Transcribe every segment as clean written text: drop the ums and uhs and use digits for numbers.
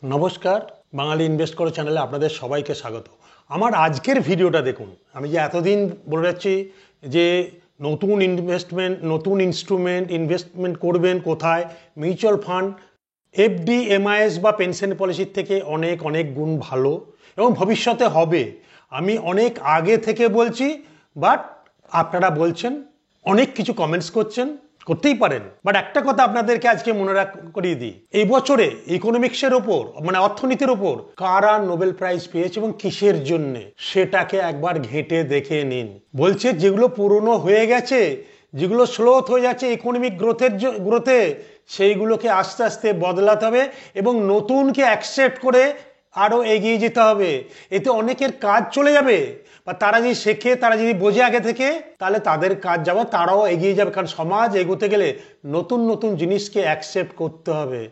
নমস্কার, বাঙালি ইনভেস্ট করো চ্যানেলে আপনাদের সবাইকে স্বাগত। আমার আজকের ভিডিওটা দেখুন। আমি যে এতদিন বলে যাচ্ছি যে নতুন ইনস্ট্রুমেন্ট ইনভেস্টমেন্ট করবেন কোথায়, মিউচুয়াল ফান্ড, এফডি, এমআইএস বা পেনশন পলিসির থেকে অনেক অনেক গুণ ভালো এবং ভবিষ্যতে হবে। আমি অনেক আগে থেকে বলছি, বাট আপনারা বলছেন, অনেক কিছু কমেন্টস করছেন, করতেই পারেন। বাট একটা কথা আপনাদেরকে আজকে মনে করিয়ে দিই, এই বছরে ইকোনমিক্সের ওপর মানে অর্থনীতির ওপর কারা নোবেল প্রাইজ পেয়েছে এবং কিসের জন্য সেটাকে একবার ঘেঁটে দেখে নিন। বলছে যেগুলো পুরনো হয়ে গেছে, যেগুলো স্লোথ হয়ে যাচ্ছে ইকোনমিক গ্রোথে, সেইগুলোকে আস্তে আস্তে বদলাতে হবে এবং নতুনকে অ্যাকসেপ্ট করে আরও এগিয়ে যেতে হবে। এতে অনেকের কাজ চলে যাবে, বা তারা যদি শেখে, তারা যদি বোঝে আগে থেকে, তাহলে তাদের কাজ যাবে, তারাও এগিয়ে যাবে। কারণ সমাজ এগোতে গেলে নতুন নতুন জিনিসকে অ্যাকসেপ্ট করতে হবে।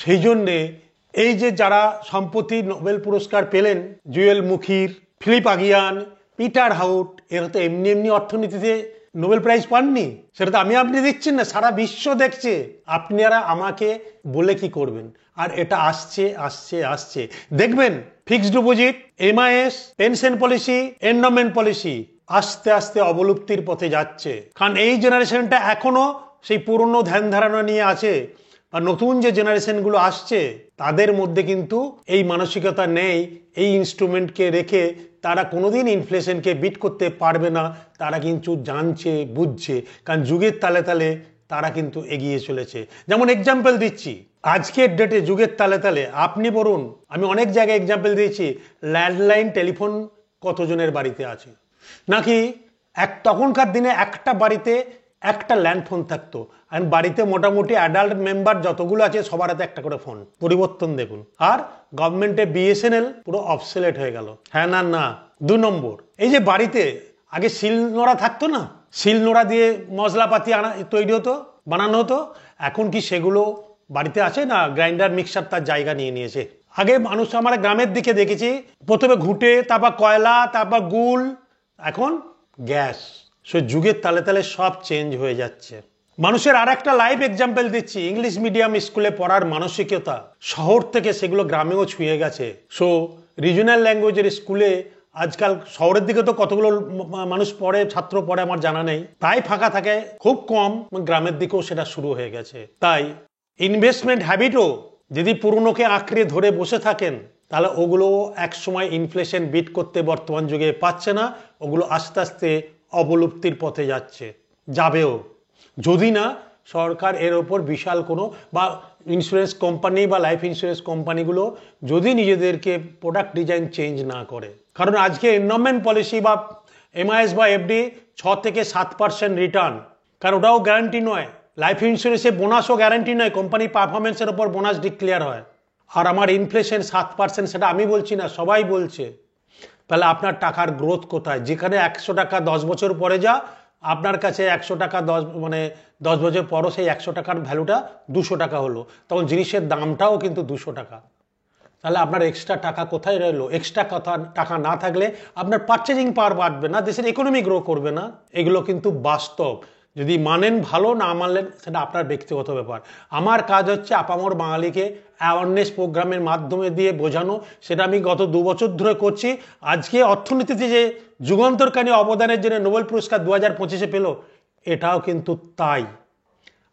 সেই জন্যে এই যে যারা সম্প্রতি নোবেল পুরস্কার পেলেন, জুয়েল মুখির, ফিলিপ আগিয়ান, পিটার হাউট, এরা তো এমনি এমনি অর্থনীতিতে নোবেল প্রাইজ পাননি। সেটা তো আপনি দিচ্ছেন না, সারা বিশ্ব দেখছে। আপনারা আমাকে বলে কি করবেন? আর এটা আসছে আসছে আসছে, দেখবেন fixed deposit, MIS, pension policy, endowment policy আস্তে আস্তে অবলুপ্তির পথে যাচ্ছে। কারণ এই জেনারেশনটা এখনো সেই পুরনো ধ্যান ধারণা নিয়ে আছে, আর নতুন যে জেনারেশনগুলো আসছে তাদের মধ্যে কিন্তু এই মানসিকতা নেই। এই ইনস্ট্রুমেন্টকে রেখে তারা কোনোদিন ইনফ্লেশনকে বিট করতে পারবে না। তারা কিন্তু জানছে, বুঝছে, কারণ যুগের তালে তালে তারা কিন্তু এগিয়ে চলেছে। যেমন এক্সাম্পল দিচ্ছি, আজকের ডেটে যুগের তালে তালে আপনি বলুন, আমি অনেক জায়গায় এক্সাম্পল দিয়েছি, ল্যান্ডলাইন টেলিফোন কতজনের বাড়িতে আছে? নাকি তখনকার দিনে একটা বাড়িতে একটা ল্যান্ডফোন থাকতো, আর বাড়িতে মোটামুটি অ্যাডাল্ট মেম্বার যতগুলো আছে সবার হাতে একটা করে ফোন। পরিবর্তন দেখুন। আর গভর্নমেন্টে বিএসএনএল পুরো অবসলেট হয়ে গেল। হ্যাঁ না না। 2 নম্বর, এই যে বাড়িতে আগে শিলনোড়া থাকতো না, শিলনোড়া দিয়ে মশলাপাতি তৈরি হতো, বানানো হতো। এখন কি সেগুলো বাড়িতে আছে? না, গ্রাইন্ডার মিক্সার তার জায়গা নিয়ে নিয়েছে। আগে মানুষ, আমার গ্রামের দিকে দেখেছি, প্রথমে ঘুঁটে, তারপর কয়লা, তারপর গুল, এখন গ্যাস। সে যুগের তালে তালে সব চেঞ্জ হয়ে যাচ্ছে। মানুষের আর একটা লাইভ এক্সাম্পল দিচ্ছি, ইংলিশ মিডিয়াম স্কুলে পড়ার মানসিকতা শহর থেকে সেগুলো গ্রামেও ছুঁয়ে গেছে। সো রিজনাল ল্যাঙ্গুয়েজের স্কুলে আজকাল শহরের দিকে তো কতগুলো মানুষ পড়ে, ছাত্র পড়ে আমার জানা নেই, তাই ফাঁকা থাকে খুব কম। গ্রামের দিকেও সেটা শুরু হয়ে গেছে। তাই ইনভেস্টমেন্ট হ্যাবিটও যদি পুরনোকে আঁকড়ে ধরে বসে থাকেন, তাহলে ওগুলো একসময় ইনফ্লেশন বিট করতে বর্তমান যুগে পাচ্ছে না। ওগুলো আস্তে আস্তে অবলুপ্তির পথে যাবেও, যদি না সরকার এর ওপর বিশাল কোনো, বা ইন্স্যুরেন্স কোম্পানি বা লাইফ ইন্স্যুরেন্স কোম্পানিগুলো যদি নিজেদেরকে প্রোডাক্ট ডিজাইন চেঞ্জ না করে। কারণ আজকে এন্ডোমেন্ট পলিসি বা এমআইএস বা এফডি 6 থেকে 7% রিটার্ন, কারণ ওটাও গ্যারান্টি নয়। লাইফ ইন্স্যুরেন্সে বোনাসও গ্যারান্টি নয়, কোম্পানি পারফরমেন্সের ওপর বোনাস ডিক্লেয়ার হয়। আর আমার ইনফ্লেশন 7%, সেটা আমি বলছি না, সবাই বলছে। তাহলে আপনার টাকার গ্রোথ কোথায়? যেখানে 100 টাকা 10 বছর পরে যা, আপনার কাছে 100 টাকা 10 বছর পরও সেই 100 টাকার ভ্যালুটা 200 টাকা হলো, তখন জিনিসের দামটাও কিন্তু 200 টাকা। তাহলে আপনার এক্সট্রা টাকা কোথায় রইলো? এক্সট্রা টাকা না থাকলে আপনার পারচেজিং পাওয়ার বাড়বে না, দেশের ইকোনমি গ্রো করবে না। এগুলো কিন্তু বাস্তব। যদি মানেন ভালো, না মানলেন সেটা আপনার ব্যক্তিগত ব্যাপার। আমার কাজ হচ্ছে আপামর বাঙালিকে অ্যাওয়ারনেস প্রোগ্রামের মাধ্যমে দিয়ে বোঝানো। সেটা আমি গত 2 বছর ধরে করছি। আজকে অর্থনীতিতে যে যুগান্তরকারী অবদানের জন্য নোবেল পুরস্কার 2025-এ পেল, এটাও কিন্তু তাই।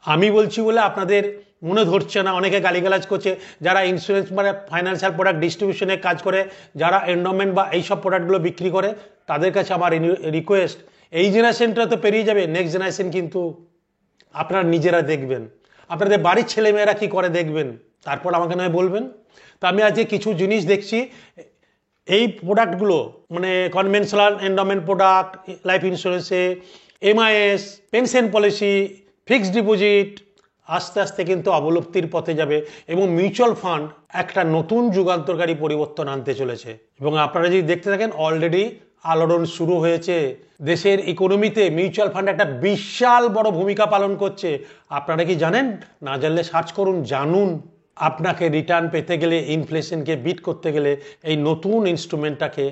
আমি বলছি বলে আপনাদের মনে ধরছে না, অনেকে গালিগালাজ করছে। যারা ইন্স্যুরেন্স মানে ফাইন্যান্সিয়াল প্রোডাক্ট ডিস্ট্রিবিউশনে কাজ করে, যারা এন্ডোমেন্ট বা এইসব প্রোডাক্টগুলো বিক্রি করে, তাদের কাছে আমার রিকোয়েস্ট, এই জেনারেশনটা তো পেরিয়ে যাবে, নেক্সট জেনারেশন কিন্তু আপনারা নিজেরা দেখবেন, আপনাদের বাড়ির ছেলেমেয়েরা কি করে দেখবেন, তারপর আমাকে নয় বলবেন। তো আমি আজকে কিছু জিনিস দেখছি, এই প্রোডাক্টগুলো মানে কনভেনশনাল এন্ডোমেন্ট প্রোডাক্ট, লাইফ ইন্স্যুরেন্সে MIS, pension policy, fixed deposit আস্তে আস্তে কিন্তু অবলুপ্তির পথে যাবে এবং মিউচুয়াল ফান্ড একটা নতুন যুগান্তরকারী পরিবর্তন আনতে চলেছে। এবং আপনারা যদি দেখতে থাকেন, অলরেডি আলোড়ন শুরু হয়েছে। দেশের ইকোনমিতে মিউচুয়াল ফান্ড একটা বিশাল বড় ভূমিকা পালন করছে। আপনারা কি জানেন? না জানলে সার্চ করুন, জানুন। আপনাকে রিটার্ন পেতে গেলে, ইনফ্লেশনকে বিট করতে গেলে এই নতুন ইনস্ট্রুমেন্টটাকে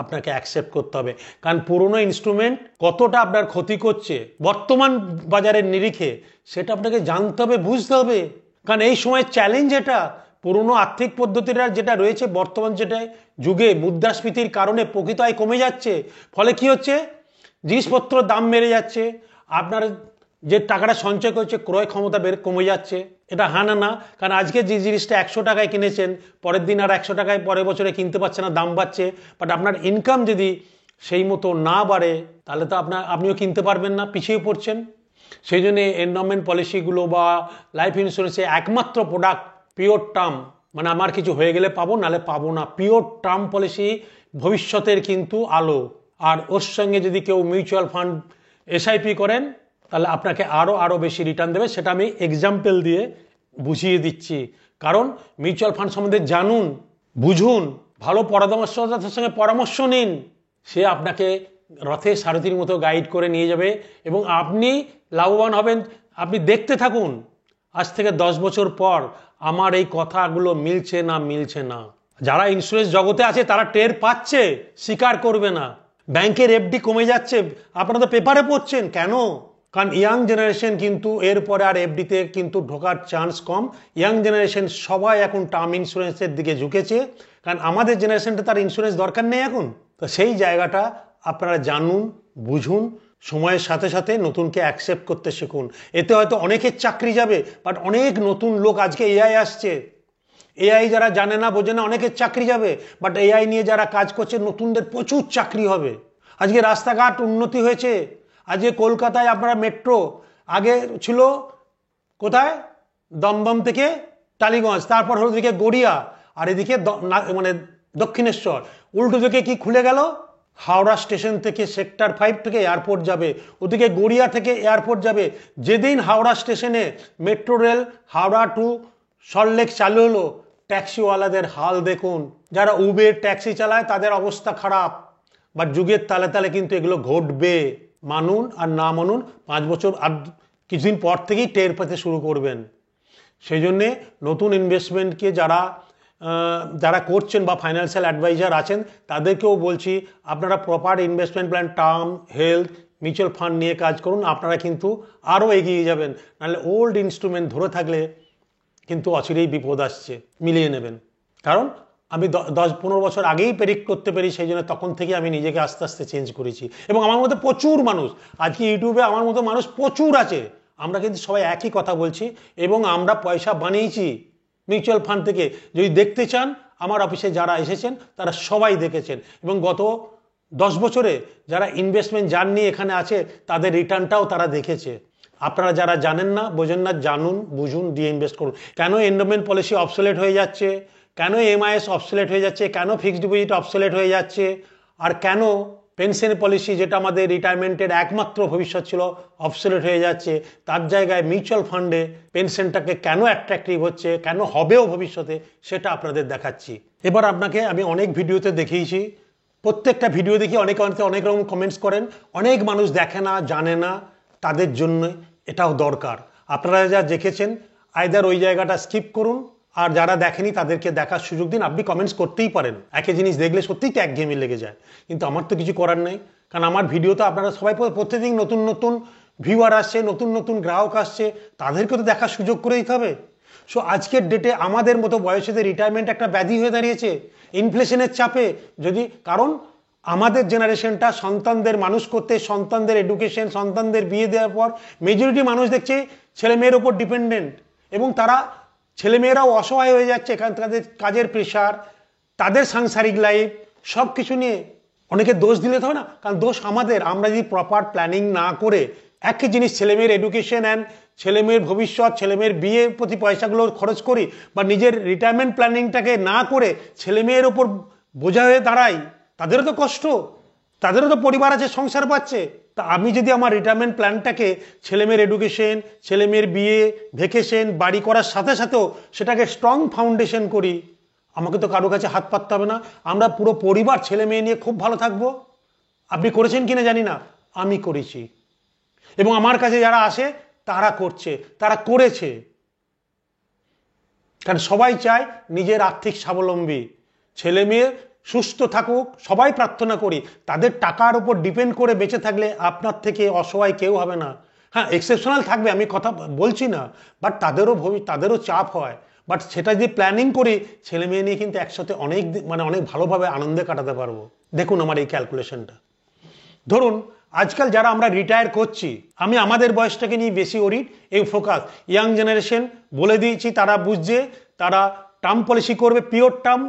আপনাকে অ্যাকসেপ্ট করতে হবে। কারণ পুরনো ইনস্ট্রুমেন্ট কতটা আপনার ক্ষতি করছে বর্তমান বাজারের নিরিখে, সেটা আপনাকে জানতে হবে, বুঝতে হবে। কারণ এই সময় চ্যালেঞ্জ এটা, পুরনো আর্থিক পদ্ধতিটা যেটা রয়েছে বর্তমান যেটা যুগে মুদ্রাস্ফীতির কারণে প্রকৃত আয় কমে যাচ্ছে, ফলে কি হচ্ছে, জিনিসপত্র দাম বেড়ে যাচ্ছে, আপনার যে টাকাটা সঞ্চয় করছে ক্রয় ক্ষমতা কমে যাচ্ছে। এটা হানা না, কারণ আজকে যে জিনিসটা 100 টাকায় কিনেছেন পরের দিন আর 100 টাকায় পরের বছরে কিনতে পারছে না, দাম বাড়ছে। বাট আপনার ইনকাম যদি সেই মতো না বাড়ে তাহলে তো আপনিও কিনতে পারবেন না, পিছিয়ে পড়ছেন। সেই জন্য এনডাউমেন্ট পলিসিগুলো বা লাইফ ইন্স্যুরেন্সে একমাত্র প্রোডাক্ট পিওর টার্ম, মানে আমার কিছু হয়ে গেলে পাবো নাহলে পাবো না, পিওর টার্ম পলিসি ভবিষ্যতের কিন্তু আলো। আর ওর সঙ্গে যদি কেউ মিউচুয়াল ফান্ড এসআইপি করেন তাহলে আপনাকে আরও বেশি রিটার্ন দেবে, সেটা আমি এক্সাম্পল দিয়ে বুঝিয়ে দিচ্ছি। কারণ মিউচুয়াল ফান্ড সম্বন্ধে জানুন, বুঝুন, ভালো পরামর্শদাতার সঙ্গে পরামর্শ নিন, সে আপনাকে রথের সারথির মতো গাইড করে নিয়ে যাবে এবং আপনি লাভবান হবেন। আপনি দেখতে থাকুন, আজ থেকে 10 বছর পর আমার এই কথাগুলো মিলছে না। যারা ইন্স্যুরেন্স জগতে আছে তারা টের পাচ্ছে, স্বীকার করবে না। ব্যাংকের এফডি কমে যাচ্ছে, আপনারা তো পেপারে পড়ছেন কেন? কারণ ইয়াং জেনারেশন কিন্তু এরপরে আর এফডিতে কিন্তু ঢোকার চান্স কম। ইয়াং জেনারেশন সবাই এখন টার্ম ইন্স্যুরেন্সের দিকে ঝুঁকেছে, কারণ আমাদের জেনারেশনটা তার ইন্স্যুরেন্স দরকার নেই এখন। তো সেই জায়গাটা আপনারা জানুন, বুঝুন, সময়ের সাথে সাথে নতুনকে অ্যাকসেপ্ট করতে শিখুন। এতে হয়তো অনেকের চাকরি যাবে, বাট অনেক নতুন লোক, আজকে এআই আসছে, এআই যারা জানে না বোঝে না অনেকের চাকরি যাবে, বাট এআই নিয়ে যারা কাজ করছে নতুনদের প্রচুর চাকরি হবে। আজকে রাস্তাঘাট উন্নতি হয়েছে, আজকে কলকাতায় আপনারা মেট্রো, আগে ছিল কোথায়, দমদম থেকে টালিগঞ্জ, তারপর হলো দিকে গড়িয়া, আর এদিকে মানে দক্ষিণেশ্বর। উল্টো দিকে কি খুলে গেল, হাওড়া স্টেশন থেকে সেক্টর 5 থেকে এয়ারপোর্ট যাবে, ওদিকে গড়িয়া থেকে এয়ারপোর্ট যাবে। যেদিন হাওড়া স্টেশনে metro rail Howrah to Salt Lake চালু হলো, ট্যাক্সিওয়ালাদের হাল দেখুন, যারা উবের ট্যাক্সি চালায় তাদের অবস্থা খারাপ। বাট যুগের তালে তালে কিন্তু এগুলো ঘটবে, মানুন আর না মানুন 5 বছর আর কিছুদিন পর থেকেই টের পেতে শুরু করবেন। সেই জন্যে নতুন ইনভেস্টমেন্টকে যারা করছেন বা ফাইন্যান্সিয়াল অ্যাডভাইজার আছেন তাদেরকেও বলছি, আপনারা proper investment plan, term, health, mutual fund নিয়ে কাজ করুন, আপনারা কিন্তু আরও এগিয়ে যাবেন। নাহলে ওল্ড ইনস্ট্রুমেন্ট ধরে থাকলে কিন্তু অচিরেই বিপদ আসছে, মিলিয়ে নেবেন। কারণ আমি 10-15 বছর আগেই প্রেডিক্ট করতে পারি, সেই জন্য তখন থেকে আমি নিজেকে আস্তে আস্তে চেঞ্জ করেছি। এবং আমার মধ্যে প্রচুর মানুষ, আজকে ইউটিউবে আমার মতো মানুষ প্রচুর আছে, আমরা কিন্তু সবাই একই কথা বলছি এবং আমরা পয়সা বানিয়েছি মিউচুয়াল ফান্ড থেকে। যদি দেখতে চান, আমার অফিসে যারা এসেছেন তারা সবাই দেখেছেন, এবং গত 10 বছরে যারা ইনভেস্টমেন্ট জার্নি এখানে আছে তাদের রিটার্নটাও তারা দেখেছে। আপনারা যারা জানেন না, বোঝেন না, জানুন, বুঝুন, দিয়ে ইনভেস্ট করুন। কেন এন্ডোমেন্ট পলিসি অবসোলেট হয়ে যাচ্ছে, কেন এমআইএস অবসোলেট হয়ে যাচ্ছে, কেন ফিক্সড ডিপোজিট অবসোলেট হয়ে যাচ্ছে, আর কেন পেনশন পলিসি যেটা আমাদের রিটায়ারমেন্টের একমাত্র ভবিষ্যৎ ছিল অবসোলেট হয়ে যাচ্ছে, তার জায়গায় মিউচুয়াল ফান্ডে পেনশনটাকে কেন অ্যাট্রাক্টিভ হচ্ছে, কেন হবেও ভবিষ্যতে, সেটা আপনাদের দেখাচ্ছি। এবার আপনাকে আমি অনেক ভিডিওতে দেখিয়েছি, প্রত্যেকটা ভিডিও দেখি অনেক রকম কমেন্টস করেন, অনেক মানুষ দেখে না, জানে না, তাদের জন্য এটাও দরকার। আপনারা যা দেখেছেন আইদার ওই জায়গাটা স্কিপ করুন, আর যারা দেখেনি তাদেরকে দেখার সুযোগ দিন। আপনি কমেন্টস করতেই পারেন, একই জিনিস দেখলে সত্যিই তো একঘেয়েমি লেগে যায়, কিন্তু আমার তো কিছু করার নেই, কারণ আমার ভিডিওতে আপনারা সবাই প্রত্যেকদিন নতুন নতুন ভিউয়ার আসছে, নতুন নতুন গ্রাহক আসছে, তাদেরকে তো দেখার সুযোগ করে দিতে হবে। সো আজকের ডেটে আমাদের মতো বয়সীদের রিটায়ারমেন্ট একটা ব্যাধি হয়ে দাঁড়িয়েছে ইনফ্লেশনের চাপে। কারণ আমাদের জেনারেশনটা সন্তানদের মানুষ করতে, সন্তানদের এডুকেশন, সন্তানদের বিয়ে দেওয়ার পর মেজরিটি মানুষ দেখছে ছেলে মেয়ের ওপর ডিপেন্ডেন্ট, এবং তারা ছেলেমেয়েরাও অসহায় হয়ে যাচ্ছে, কারণ তাদের কাজের প্রেশার, তাদের সাংসারিক লাইফ, সব কিছু নিয়ে। অনেকে দোষ দিলে তো হয় না, কারণ দোষ আমাদের, আমরা যদি প্রপার প্ল্যানিং না করে একই জিনিস ছেলেমেয়ের এডুকেশন অ্যান্ড ছেলেমেয়ের ভবিষ্যৎ, ছেলেমেয়ের বিয়ের প্রতি পয়সাগুলো খরচ করি, বা নিজের রিটায়ারমেন্ট প্ল্যানিংটাকে না করে ছেলেমেয়ের ওপর বোঝা হয়ে দাঁড়াই, তাদেরও তো কষ্ট, তাদেরও তো পরিবার আছে, সংসার পাচ্ছে। তা আমি যদি আমার রিটায়ারমেন্ট প্ল্যানটাকে ছেলেমেয়ের এডুকেশন, ছেলেমেয়ের বিয়ে, ভ্যাকেশন, বাড়ি করার সাথে সাথেও সেটাকে স্ট্রং ফাউন্ডেশন করি, আমাকে তো কারো কাছে হাত পাততে হবে না, আমরা পুরো পরিবার ছেলে মেয়ে নিয়ে খুব ভালো থাকবো। আপনি করেছেন কিনা জানি না, আমি করেছি, এবং আমার কাছে যারা আসে তারা করছে, তারা করেছে। কারণ সবাই চায় নিজের আর্থিক স্বাবলম্বী, ছেলে মেয়ে সুস্থ থাকুক, সবাই প্রার্থনা করি। তাদের টাকার উপর ডিপেন্ড করে বেঁচে থাকলে আপনার থেকে অসহায় কেউ হবে না। হ্যাঁ, এক্সেপশনাল থাকবে, আমি কথা বলছি না, বাট তাদেরও চাপ হয়, বাট সেটা যদি প্ল্যানিং করি ছেলে মেয়ে নিয়ে কিন্তু একসাথে অনেক ভালোভাবে আনন্দে কাটাতে পারবো। দেখুন আমার এই ক্যালকুলেশনটা। ধরুন আজকাল যারা আমরা রিটায়ার করছি, আমি আমাদের বয়সটাকে নিয়ে বেশি ওরিড, এই ফোকাস ইয়াং জেনারেশন বলে দিয়েছি, তারা বুঝছে, তারা টার্ম পলিসি করবে, পিওর টার্ম,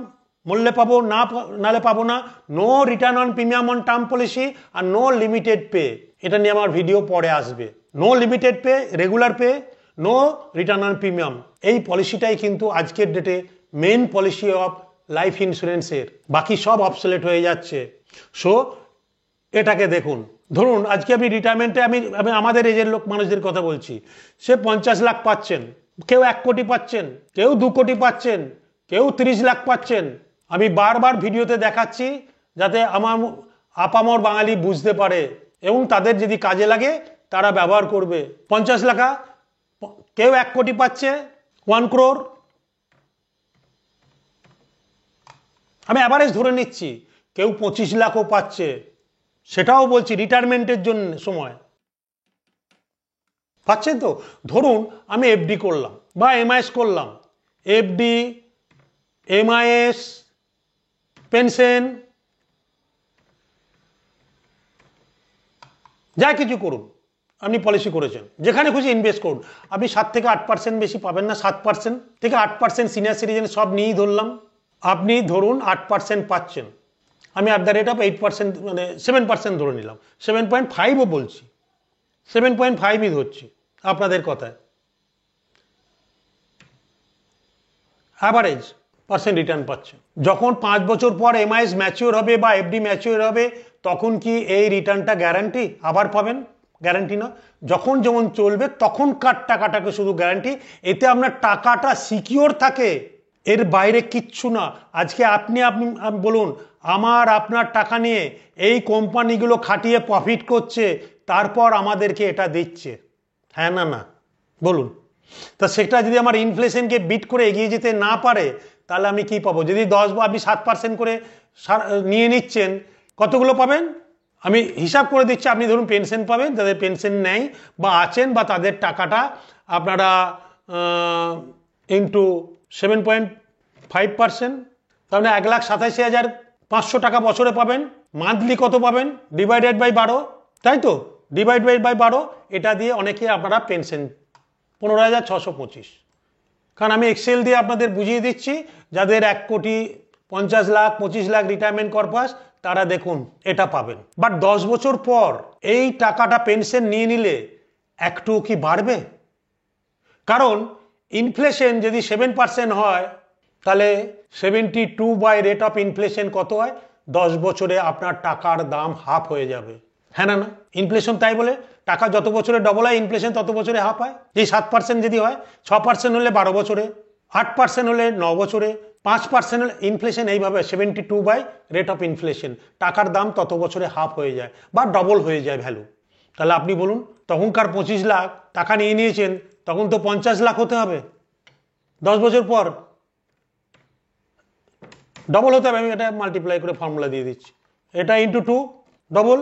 মূল্যে পাবো না নালে পাবো না, no return on premium on term policy আর নো লিমিটেড পে। এটা নিয়ে আমার ভিডিও পরে আসবে। No limited pay, regular pay, no return on premium, এই পলিসিটাই কিন্তু আজকের ডেটে মেন পলিসি অফ লাইফ ইন্স্যুরেন্সের। বাকি সব অবসলেট হয়ে যাচ্ছে। সো এটাকে দেখুন। ধরুন আজকে আপনি রিটায়ারমেন্টে, আমি আমাদের এজের মানুষদের কথা বলছি, সে 50 লাখ পাচ্ছেন, কেউ 1 কোটি পাচ্ছেন, কেউ 2 কোটি পাচ্ছেন, কেউ 30 লাখ পাচ্ছেন। আমি বারবার ভিডিওতে দেখাচ্ছি যাতে আমার আপামর বাঙালি বুঝতে পারে এবং তাদের যদি কাজে লাগে তারা ব্যবহার করবে। 50 লাখ, কেউ 1 কোটি পাচ্ছে, 1 crore, আমি অ্যাভারেজ ধরে নিচ্ছি, কেউ 25 লাখও পাচ্ছে, সেটাও বলছি রিটায়ারমেন্টের জন্য সময় পাচ্ছেন। তো ধরুন আমি এফডি করলাম বা এমআইএস করলাম, এফডি, এমআইএস, পেনশন, যা কিছু করুন, আপনি পলিসি করেছেন, যেখানে খুশি ইনভেস্ট করুন, আপনি 7 থেকে 8% বেশি পাবেন না, 7% থেকে 8% সিনিয়র সিটিজেন সব নিয়েই ধরলাম, আপনি ধরুন 8% পাচ্ছেন, আমি @8%, মানে 7% ধরে নিলাম, 7.5ও বলছি, 7.5ই ধরছি আপনাদের কথায়, অ্যাভারেজ পার্সেন্ট রিটার্ন পাচ্ছেন। যখন 5 বছর পর এমআইএস ম্যাচিওর হবে বা এফডি ম্যাচিওর হবে, তখন কি এই রিটার্নটা গ্যারান্টি আবার পাবেন? গ্যারান্টি না। যখন যেমন চলবে তখনকার টাকাটাকে শুধু গ্যারান্টি, এতে আপনার টাকাটা সিকিওর থাকে, এর বাইরে কিচ্ছু না। আজকে আপনি বলুন, আপনার টাকা নিয়ে এই কোম্পানিগুলো খাটিয়ে প্রফিট করছে, তারপর আমাদেরকে এটা দিচ্ছে, হ্যাঁ না না বলুন? তা সেটা যদি আমার ইনফ্লেশনকে বিট করে এগিয়ে যেতে না পারে, তাহলে আমি কি পাবো? যদি আপনি 7% করে নিয়ে নিচ্ছেন, কতগুলো পাবেন আমি হিসাব করে দিচ্ছি। আপনি ধরুন পেনশন পাবেন, যাদের পেনশন নেই বা আছেন, বা তাদের টাকাটা আপনারা ইন্টু 7.5%, তাহলে 1,87,500 টাকা বছরে পাবেন। মান্থলি কত পাবেন? ডিভাইডেড বাই 12, তাই তো? ডিভাইডেড বাই 12, এটা দিয়ে অনেকে আপনারা পেনশন 15,625। কারণ আমি এক্সেল দিয়ে আপনাদের বুঝিয়ে দিচ্ছি, যাদের 1 কোটি 50 লাখ 25 লাখ রিটায়ারমেন্ট পারপাস, তারা দেখুন এটা পাবেন। বাট 10 বছর পর এই টাকাটা পেনশন নিয়ে নিলে একটু কি বাড়বে? কারণ ইনফ্লেশন যদি 7% হয়, তাহলে 72 বাই রেট অফ ইনফ্লেশন কত হয়? 10 বছরে আপনার টাকার দাম হাফ হয়ে যাবে, হ্যাঁ না না? ইনফ্লেশন তাই বলে টাকা যত বছরে ডবল হয়, ইনফ্লেশন তত বছরে হাফ হয়। এই 7% যদি হয়, 6% হলে 12 বছরে, 8% হলে 9 বছরে, 5% হলে ইনফ্লেশন, এইভাবে 72 বাই রেট অফ ইনফ্লেশন, টাকার দাম তত বছরে হাফ হয়ে যায় বা ডবল হয়ে যায় ভ্যালু। তাহলে আপনি বলুন, তখনকার 25 লাখ টাকা নিয়ে নিয়েছেন, তখন তো 50 লাখ হতে হবে 10 বছর পর, ডবল হতে হবে। আমি এটা মাল্টিপ্লাই করে ফর্মুলা দিয়ে দিচ্ছি, এটা ইন্টু 2, ডবল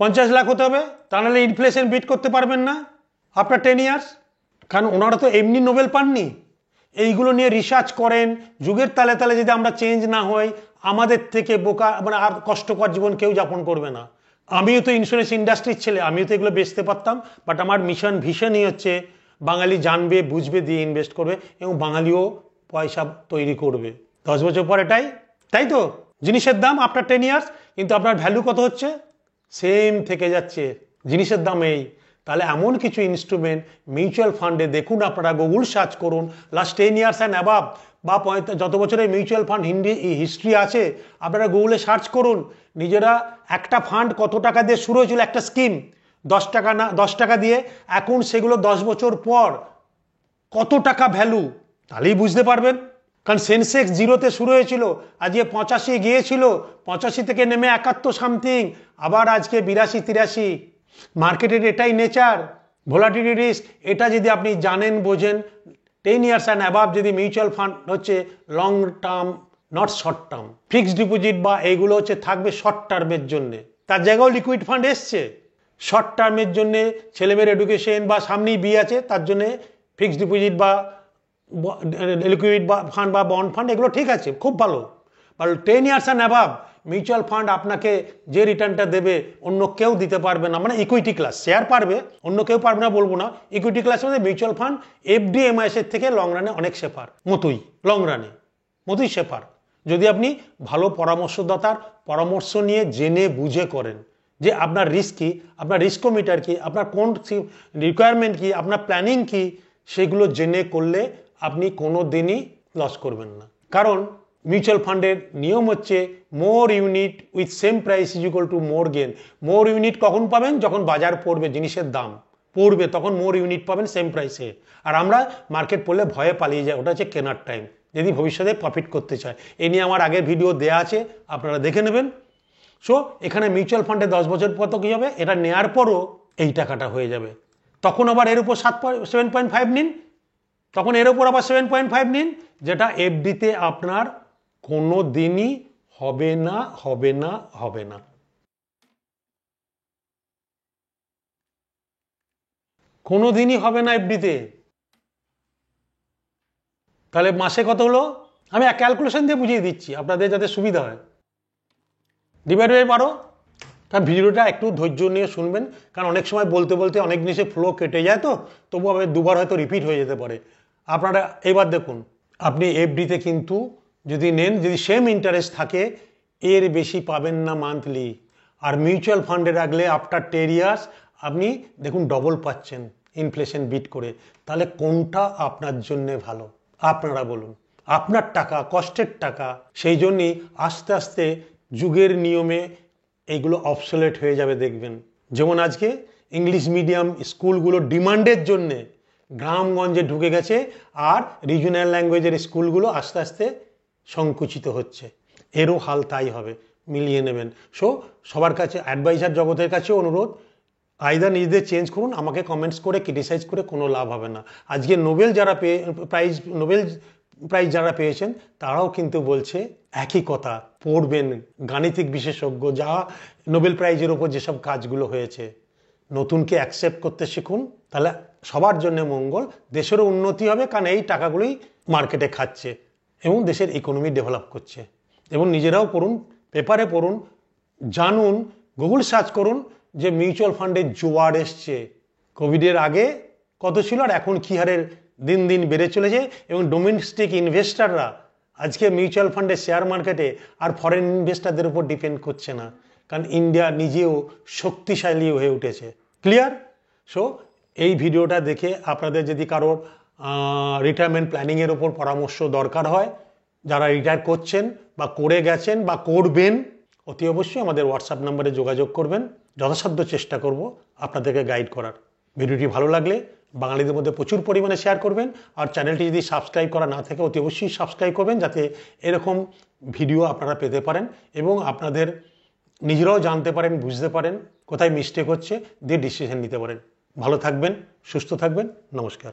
50 লাখ হতে হবে। তা নাহলে ইনফ্লেশন বিট করতে পারবেন না আফটার 10 ইয়ার্স। কারণ ওনারা তো এমনি নোবেল পাননি, এইগুলো নিয়ে রিসার্চ করেন। যুগের তালে তালে যদি আমরা চেঞ্জ না হই, আমাদের থেকে বোকা, মানে আর কষ্টকর জীবন কেউ যাপন করবে না। আমিও তো ইন্স্যুরেন্স ইন্ডাস্ট্রির ছেলে, আমিও তো এগুলো বেচতে পারতাম, বাট আমার ভিশনই হচ্ছে বাঙালি জানবে, বুঝবে, দিয়ে ইনভেস্ট করবে এবং বাঙালিও পয়সা তৈরি করবে 10 বছর পর। এটাই তাই তো? জিনিসের দাম আফটার 10 ইয়ার্স, কিন্তু আপনার ভ্যালু কত হচ্ছে? সেম থেকে যাচ্ছে, জিনিসের দাম এই। তাহলে এমন কিছু ইনস্ট্রুমেন্ট মিউচুয়াল ফান্ডে দেখুন, আপনারা গুগল সার্চ করুন, লাস্ট 10 ইয়ার্স অ্যান্ড অ্যাবাভ বা যত বছরের মিউচুয়াল ফান্ড হিস্ট্রি আছে, আপনারা গুগলে সার্চ করুন। নিজেরা একটা ফান্ড কত টাকা দিয়ে শুরু হয়েছিল, একটা স্কিম 10 টাকা না 10 টাকা দিয়ে, এখন সেগুলো 10 বছর পর কত টাকা ভ্যালু, তাহলেই বুঝতে পারবেন। কারণ সেন্সেক্স 0-তে শুরু হয়েছিল, আজকে 85 গিয়েছিল, 85 থেকে নেমে 71 সামথিং, আবার আজকে 82-83। মার্কেটের এটাই নেচার, ভোলাটিলিটি রিস্ক। এটা যদি আপনি জানেন, বোঝেন, 10 ইয়ার্স অ্যান্ড অ্যাবাভ যদি মিউচুয়াল ফান্ড হচ্ছে long term, not short term. Fixed deposit বা এইগুলো হচ্ছে থাকবে শর্ট টার্মের জন্য, তার জায়গাও লিকুইড ফান্ড এসছে, শর্ট টার্মের জন্য ছেলেমেয়ের এডুকেশন বা সামনেই বিয়ে আছে তার জন্য ফিক্সড ডিপোজিট বা লিকুইড ফান্ড বা বন্ড ফান্ড এগুলো ঠিক আছে, খুব ভালো। বা 10 years and above mutual fund আপনাকে যে রিটার্নটা দেবে অন্য কেউ দিতে পারবে না, মানে ইকুইটি ক্লাস শেয়ার পারবে, অন্য কেউ পারবে না বলবো না। ইকুইটি ক্লাসের মধ্যে মিউচুয়াল ফান্ড এফডি এমআইএসের থেকে লং রানে অনেক সেফার, মতোই লং রানে মতোই সেফার, যদি আপনি ভালো পরামর্শদাতার পরামর্শ নিয়ে জেনে বুঝে করেন যে আপনার রিস্ক কী, আপনার রিস্কোমিটার কী, আপনার কোন রিকোয়ারমেন্ট কী, আপনার প্ল্যানিং কী, সেগুলো জেনে করলে আপনি কোনো দিনই লস করবেন না। কারণ মিউচুয়াল ফান্ডের নিয়ম হচ্ছে more unit with same price is equal to more gain. More unit কখন পাবেন? যখন বাজার পড়বে, জিনিসের দাম পড়বে, তখন মোর ইউনিট পাবেন সেম প্রাইসে। আর আমরা মার্কেট পড়লে ভয়ে পালিয়ে যাই, ওটা হচ্ছে কেনার টাইম, যদি ভবিষ্যতে প্রফিট করতে চায়। এ নিয়ে আমার আগের ভিডিও দেওয়া আছে, আপনারা দেখে নেবেন। সো এখানে মিউচুয়াল ফান্ডে 10 বছর পর তো কী হবে, এটা নেওয়ার পরও এই টাকাটা হয়ে যাবে, তখন আবার এর উপর 7.5 নিন, তখন এর উপর আবার 7.5 নিন, যেটা এফডিতে আপনার কোনো দিনই হবে না, হবে না, হবে না। কোনো দিনই হবে না এফডিতে। তাহলে মাসে কত হলো? আমি এক ক্যালকুলেশন দিয়ে বুঝিয়ে দিচ্ছি আপনাদের যাতে সুবিধা হয়। Divide by 12। কারণ ভিডিওটা একটু ধৈর্য নিয়ে শুনবেন, কারণ অনেক সময় বলতে বলতে অনেক জিনিসে ফ্লো কেটে যায়, তো তবু আবার দুবার হয়তো রিপিট হয়ে যেতে পারে। আপনারা এবার দেখুন, আপনি এফডিতে কিন্তু যদি নেন, যদি সেম ইন্টারেস্ট থাকে, এর বেশি পাবেন না মান্থলি। আর মিউচুয়াল ফান্ডে রাখলে আফটার 10 ইয়ার্স আপনি দেখুন ডবল পাচ্ছেন ইনফ্লেশন বিট করে। তাহলে কোনটা আপনার জন্যে ভালো আপনারা বলুন? আপনার টাকা, কষ্টের টাকা, সেই জন্যই আস্তে আস্তে যুগের নিয়মে এইগুলো অবসোলেট হয়ে যাবে দেখবেন। যেমন আজকে ইংলিশ মিডিয়াম স্কুলগুলো ডিমান্ডের জন্যে গ্রামগঞ্জে ঢুকে গেছে, আর রিজনাল ল্যাঙ্গুয়েজের স্কুলগুলো আস্তে আস্তে সংকুচিত হচ্ছে। এরও হাল তাই হবে, মিলিয়ে নেবেন। সো সবার কাছে, অ্যাডভাইজার জগতের কাছেও অনুরোধ, আইদার নিজেদের চেঞ্জ করুন, আমাকে কমেন্টস করে ক্রিটিসাইজ করে কোনো লাভ হবে না। আজকে নোবেল প্রাইজ যারা পেয়েছেন তারাও কিন্তু বলছে একই কথা, পড়বেন, গাণিতিক বিশেষজ্ঞ যা নোবেল প্রাইজের ওপর যেসব কাজগুলো হয়েছে, নতুনকে অ্যাকসেপ্ট করতে শিখুন, তাহলে সবার জন্য মঙ্গল, দেশেরও উন্নতি হবে, কারণ এই টাকাগুলোই মার্কেটে খাচ্ছে এবং দেশের ইকোনমি ডেভেলপ করছে। এবং নিজেরাও পড়ুন, পেপারে পড়ুন, জানুন, গুগল সার্চ করুন যে মিউচুয়াল ফান্ডের জোয়ার এসছে, কোভিডের আগে কত ছিল আর এখন কী হারে দিন দিন বেড়ে চলেছে। এবং ডোমেস্টিক ইনভেস্টাররা আজকে মিউচুয়াল ফান্ডের শেয়ার মার্কেটে আর ফরেন ইনভেস্টারদের উপর ডিপেন্ড করছে না, কারণ ইন্ডিয়া নিজেও শক্তিশালী হয়ে উঠেছে। ক্লিয়ার? সো এই ভিডিওটা দেখে আপনাদের যদি কারোর রিটায়ারমেন্ট প্ল্যানিংয়ের ওপর পরামর্শ দরকার হয়, যারা রিটায়ার করছেন বা করে গেছেন বা করবেন, অতি অবশ্যই আমাদের হোয়াটসঅ্যাপ নাম্বারে যোগাযোগ করবেন। যথাসাধ্য চেষ্টা করব আপনাদেরকে গাইড করার। ভিডিওটি ভালো লাগলে বাঙালিদের মধ্যে প্রচুর পরিমাণে শেয়ার করবেন, আর চ্যানেলটি যদি সাবস্ক্রাইব করা না থাকে অতি অবশ্যই সাবস্ক্রাইব করবেন, যাতে এরকম ভিডিও আপনারা পেতে পারেন এবং আপনাদের নিজেরাও জানতে পারেন, বুঝতে পারেন কোথায় মিস্টেক হচ্ছে, দিয়ে ডিসিশন নিতে পারেন। ভালো থাকবেন, সুস্থ থাকবেন, নমস্কার।